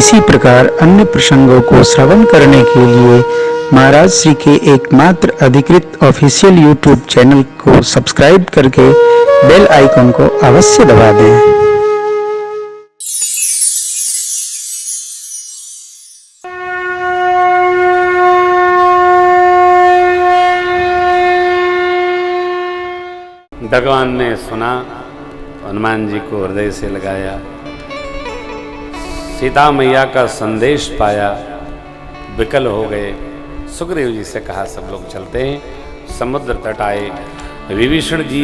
इसी प्रकार अन्य प्रसंगों को श्रवण करने के लिए महाराज श्री के एकमात्र अधिकृत ऑफिशियल यूट्यूब चैनल को सब्सक्राइब करके बेल आइकन को अवश्य दबा दें। भगवान ने सुना, हनुमान जी को हृदय से लगाया, सीता मैया का संदेश पाया, विकल हो गए। सुग्रीव जी से कहा सब लोग चलते हैं। समुद्र तट आए। विभीषण जी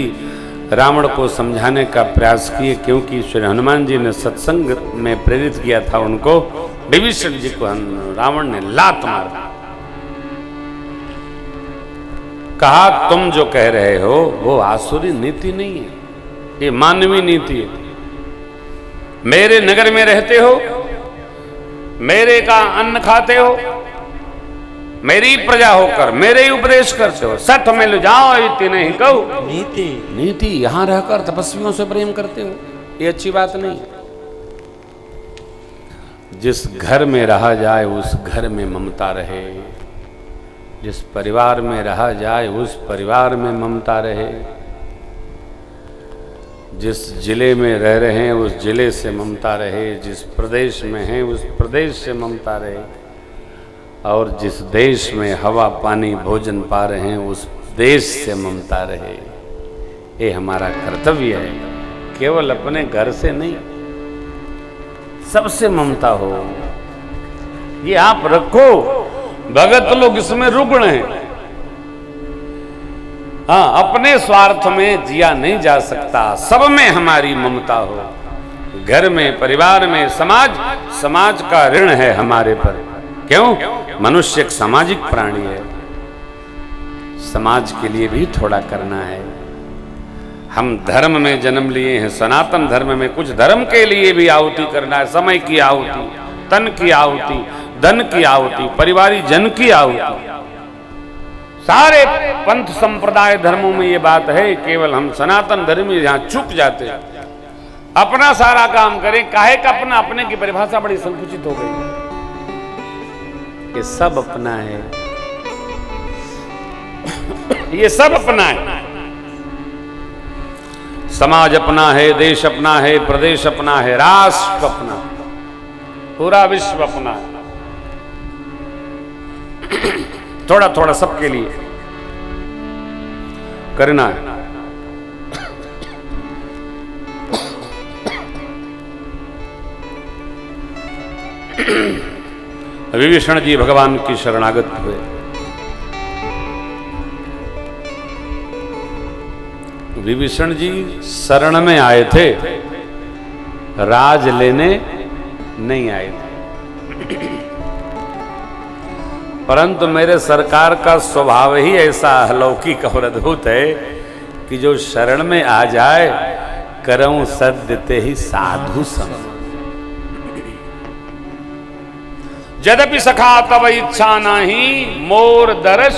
रावण को समझाने का प्रयास किए, क्योंकि श्री हनुमान जी ने सत्संग में प्रेरित किया था उनको। विभीषण जी को रावण ने लात मारा, कहा तुम जो कह रहे हो वो आसुरी नीति नहीं है, ये मानवीय नीति है। मेरे नगर में रहते हो, मेरे का अन्न खाते हो, मेरी प्रजा होकर मेरे ही उपदेश करते हो। सठ में ले जाओ इतनी नहीं कहो नीति यहां रहकर तपस्वियों से प्रेम करते हो, ये अच्छी बात नहीं। जिस घर में रहा जाए उस घर में ममता रहे, जिस परिवार में रहा जाए उस परिवार में ममता रहे, जिस जिले में रह रहे हैं उस जिले से ममता रहे, जिस प्रदेश में हैं उस प्रदेश से ममता रहे, और जिस देश में हवा पानी भोजन पा रहे हैं उस देश से ममता रहे। ये हमारा कर्तव्य है, केवल अपने घर से नहीं, सबसे ममता हो। ये आप रखो। भगत लोग इसमें रुग्ण हैं। हाँ, अपने स्वार्थ में जिया नहीं जा सकता, सब में हमारी ममता हो। घर में, परिवार में, समाज का ऋण है हमारे पर। क्यों? मनुष्य एक सामाजिक प्राणी है, समाज के लिए भी थोड़ा करना है। हम धर्म में जन्म लिए हैं, सनातन धर्म में कुछ धर्म के लिए भी आहुति करना है। समय की आहुति, तन की आहुति, धन की आहुति, परिवारी जन की आहुति। सारे पंथ संप्रदाय धर्मों में ये बात है, केवल हम सनातन धर्मी यहां चूक जाते हैं। अपना सारा काम करें, काहे का अपना, अपने की परिभाषा बड़ी संकुचित हो गई। ये सब अपना है, ये सब अपना है। समाज अपना है, देश अपना है, प्रदेश अपना है, राष्ट्र अपना, पूरा विश्व अपना है। थोड़ा थोड़ा सबके लिए करना है। विभीषण जी भगवान की शरणागत हुए। विभीषण जी शरण में आए थे, राज लेने नहीं आए थे। परंतु मेरे सरकार का स्वभाव ही ऐसा अलौकिक और अद्भुत है कि जो शरण में आ जाए, करऊं सद्य ते ही साधु सम। यद्यपि सखा तब इच्छा नहीं, मोर दर्श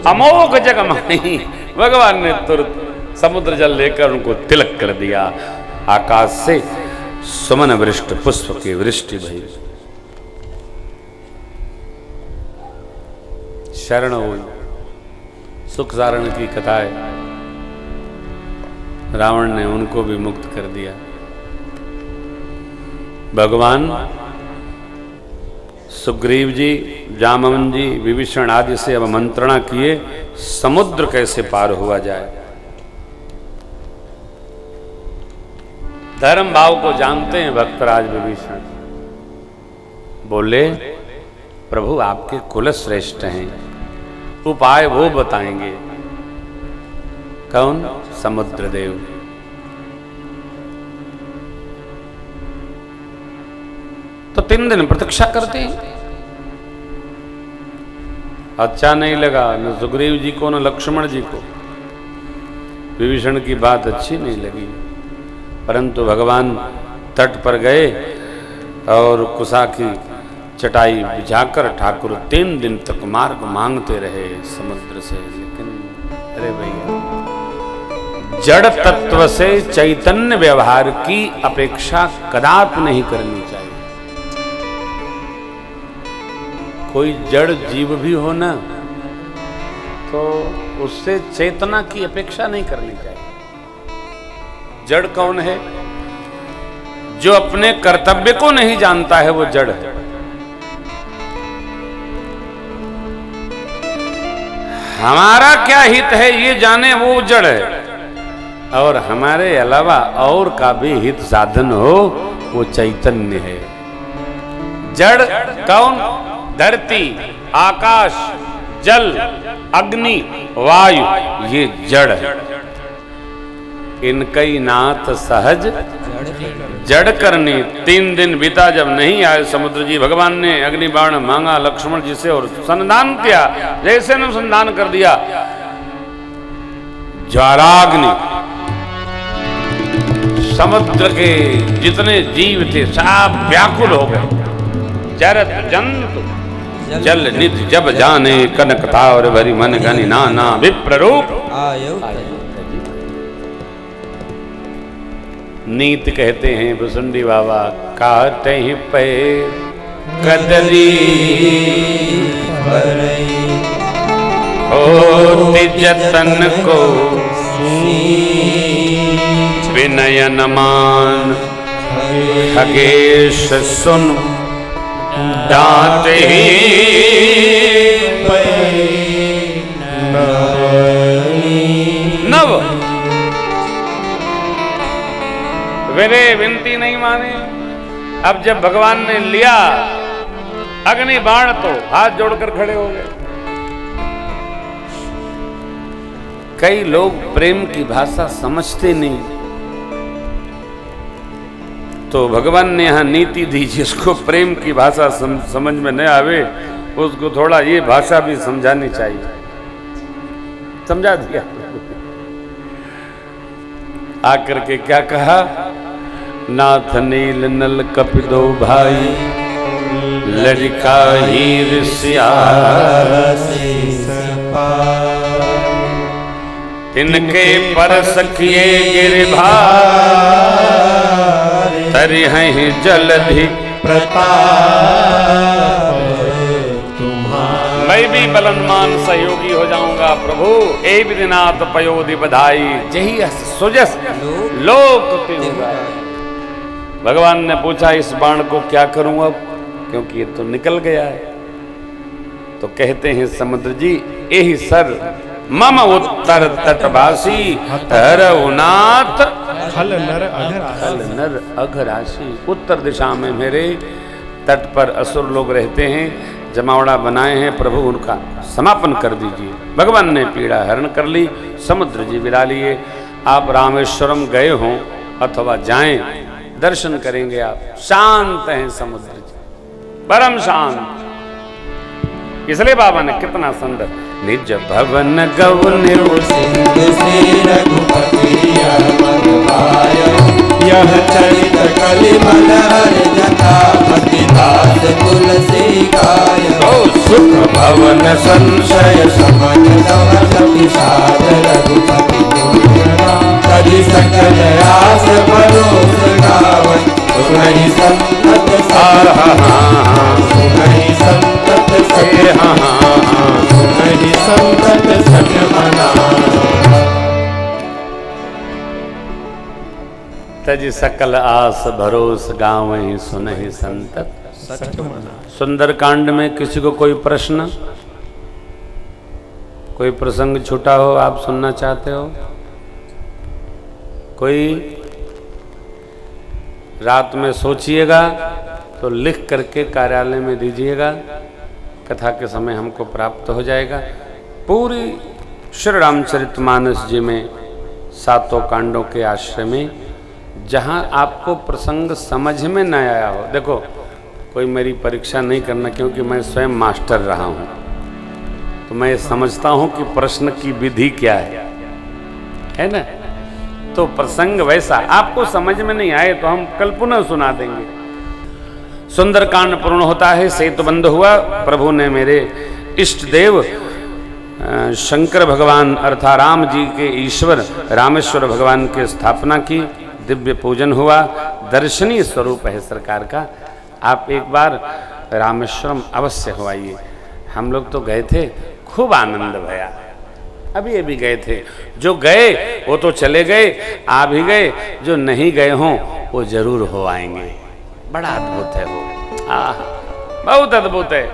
अमोघ जग माही। भगवान ने तुरंत समुद्र जल लेकर उनको तिलक कर दिया। आकाश से सुमन वृष्टि, पुष्प की वृष्टि भई। शरण हुई। सुख सारण की कथा है, रावण ने उनको भी मुक्त कर दिया। भगवान सुग्रीव जी, जामवन जी, विभीषण आदि से अब मंत्रणा किए समुद्र कैसे पार हुआ जाए। धर्म भाव को जानते हैं भक्तराज विभीषण। बोले, प्रभु आपके कुल श्रेष्ठ हैं, उपाय वो बताएंगे। कौन? समुद्र देव। तो 3 दिन प्रतीक्षा करते हैं। अच्छा नहीं लगा न सुग्रीव जी को न लक्ष्मण जी को। विभीषण की बात अच्छी नहीं लगी, परंतु भगवान तट पर गए और कुशा की चटाई बिछाकर ठाकुर 3 दिन तक मार्ग मांगते रहे समुद्र से। लेकिन अरे भैया, जड़ तत्व से चैतन्य व्यवहार की अपेक्षा कदापि नहीं करनी चाहिए। कोई जड़ जीव भी हो ना तो उससे चेतना की अपेक्षा नहीं करनी चाहिए। जड़ कौन है? जो अपने कर्तव्य को नहीं जानता है वो जड़ है। हमारा क्या हित है ये जाने वो जड़ है, और हमारे अलावा और का भी हित साधन हो वो चैतन्य है। जड़ कौन? धरती, आकाश, जल, अग्नि, वायु, ये जड़ है। इनकई नाथ सहज जड़ करनी। 3 दिन बीता जब नहीं आए समुद्र जी, भगवान ने अग्निबाण मांगा लक्ष्मण जी से और संधान किया। जैसे ने संधान कर दिया, ज्वालाग्नि समुद्र के जितने जीव थे सब व्याकुल हो गए। जरत जंतु जल निध जब जाने, कनक तावर भरी मन घनी नाना विप्र रूप। नीत कहते हैं भुसुंडी बाबा, काटे ही पे कदरी होती जतन को विनयन मान। खगेश सुन डांटे ही नव। वे विनती नहीं माने। अब जब भगवान ने लिया अग्नि बाण तो हाथ जोड़कर खड़े हो गए। कई लोग प्रेम की भाषा समझते नहीं, तो भगवान ने यहां नीति दी, जिसको प्रेम की भाषा समझ में न आवे उसको थोड़ा ये भाषा भी समझानी चाहिए। समझा दिया। आकर के क्या कहा? नाथ नील नल कपिदो भाई, लड़का ही ऋषिया इनके पर सखिए गिरभा तरि हैं जलधि प्रताप। मैं भी बलवान सहयोगी हो जाऊंगा प्रभु, ए विधिनाथ पयोधि बधाई। यही सुजस लोक होगा। भगवान ने पूछा इस बाण को क्या करूं अब, क्योंकि ये तो निकल गया है। तो कहते हैं समुद्र जी, यही सर मम उत्तर तटवासी हरउनाथ खल नर अघरासी। उत्तर दिशा में मेरे तट पर असुर लोग रहते हैं, जमावड़ा बनाए हैं, प्रभु उनका समापन कर दीजिए। भगवान ने पीड़ा हरण कर ली, समुद्र जी विरा लिए। आप रामेश्वरम गए हों अथवा जाएं, दर्शन करेंगे आप। शांत हैं समुद्र जी, परम शांत। इसलिए बाबा ने कितना सुंदर निज भवन गवन यह चरित कलिमल जथा पतिदास तुलसी गाय। सुख भवन संशय समन विषाद रघुपति कलि सकल आस भरोस गावै। सुनहि संतत सुनहि संतत सुनहि संतत सत मना। तज सकल आस भरोस गावै सुनहि संतत सत मना। सुंदर कांड में किसी को कोई प्रश्न, कोई प्रसंग छूटा हो, आप सुनना चाहते हो? कोई रात में सोचिएगा तो लिख करके कार्यालय में दीजिएगा, कथा के समय हमको प्राप्त हो जाएगा। पूरी श्री रामचरितमानस जी में 7 कांडों के आश्रय में जहाँ आपको प्रसंग समझ में न आया हो, देखो कोई मेरी परीक्षा नहीं करना, क्योंकि मैं स्वयं मास्टर रहा हूँ, तो मैं समझता हूँ कि प्रश्न की विधि क्या है ना। तो प्रसंग वैसा आपको समझ में नहीं आए तो हम कल पुनः सुना देंगे। सुंदर कांड पूर्ण होता है, सेतु बंद हुआ। प्रभु ने मेरे इष्ट देव शंकर भगवान अर्थात राम जी के ईश्वर रामेश्वर भगवान की स्थापना की, दिव्य पूजन हुआ। दर्शनीय स्वरूप है सरकार का। आप एक बार रामेश्वरम अवश्य हो आइए। हम लोग तो गए थे, खूब आनंद भया। अभी गए थे, जो गए वो तो चले गए, आ भी गए, जो नहीं गए हों वो जरूर हो आएंगे। बड़ा अद्भुत है वो, बहुत अद्भुत है।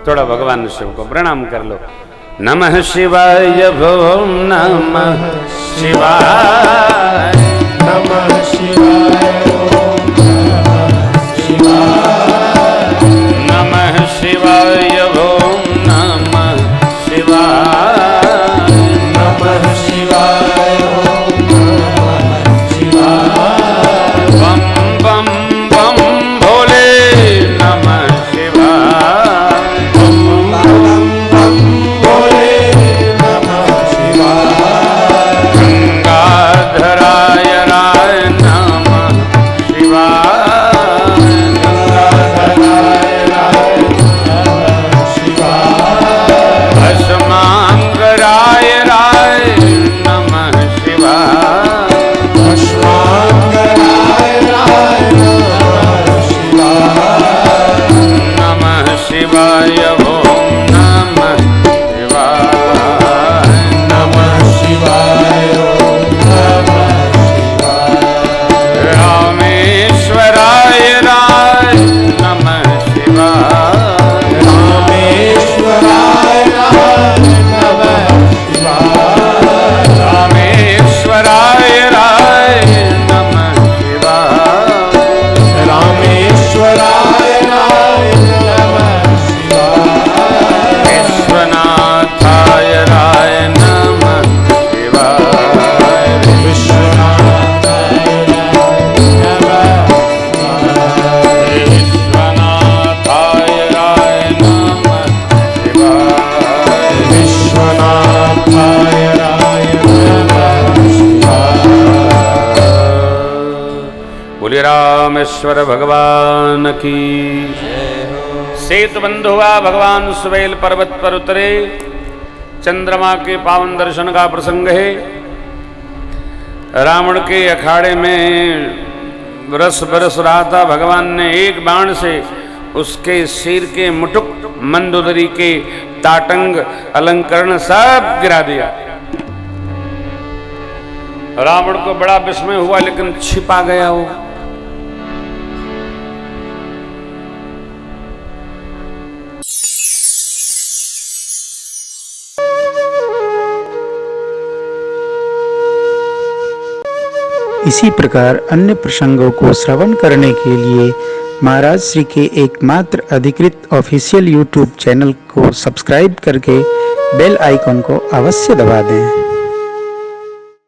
थोड़ा भगवान शिव को प्रणाम कर लो। नमः शिवाय भो नमः शिवाय, नमः शिवाय ओम नमः शिवाय, नमः शिवाय भो नमः शिवाय, नमः शिवाय ओम नमः शिवाय, बम बम बम भोले नमः शिवाय, बम बम बम भोले नमः शिवाय, गंगाधराय राय नमः शिवाय, गंगाधराय राय नमः शिवाय, भस्मांगराय राय नमः शिवाय, भस्मांगराय राय नमः शिवाय, नमः शिवाय ओम नमः शिवाय, नमः शिवाय ओम नमः शिवाय, रामेश्वराय राय नमः शिवाय, रामेश्वराय राय नमः शिवाय, रामेश्वराय राय नमः शिवाय, रामेश्वराय राय नमः शिवाय, विश्वनाथाय राय नमः शिवाय, विश्वनाथाय राय नमः शिवाय, विश्वनाथाय राय नमः शिवाय, विश्वनाथाय राय नमः शिवाय। बोले रामेश्वर भगवान की। सेतु बंधु हुआ भगवान सुबेल पर्वत पर उतरे। चंद्रमा के पावन दर्शन का प्रसंग है। रावण के अखाड़े में रस बरस रहा था। भगवान ने एक बाण से उसके सिर के मुटुक, मंदोदरी के ताटंग, अलंकरण सब गिरा दिया। रावण को बड़ा विस्मय हुआ, लेकिन छिपा गया वो। इसी प्रकार अन्य प्रसंगों को श्रवण करने के लिए महाराज श्री के एकमात्र अधिकृत ऑफिशियल यूट्यूब चैनल को सब्सक्राइब करके बेल आइकन को अवश्य दबा दें।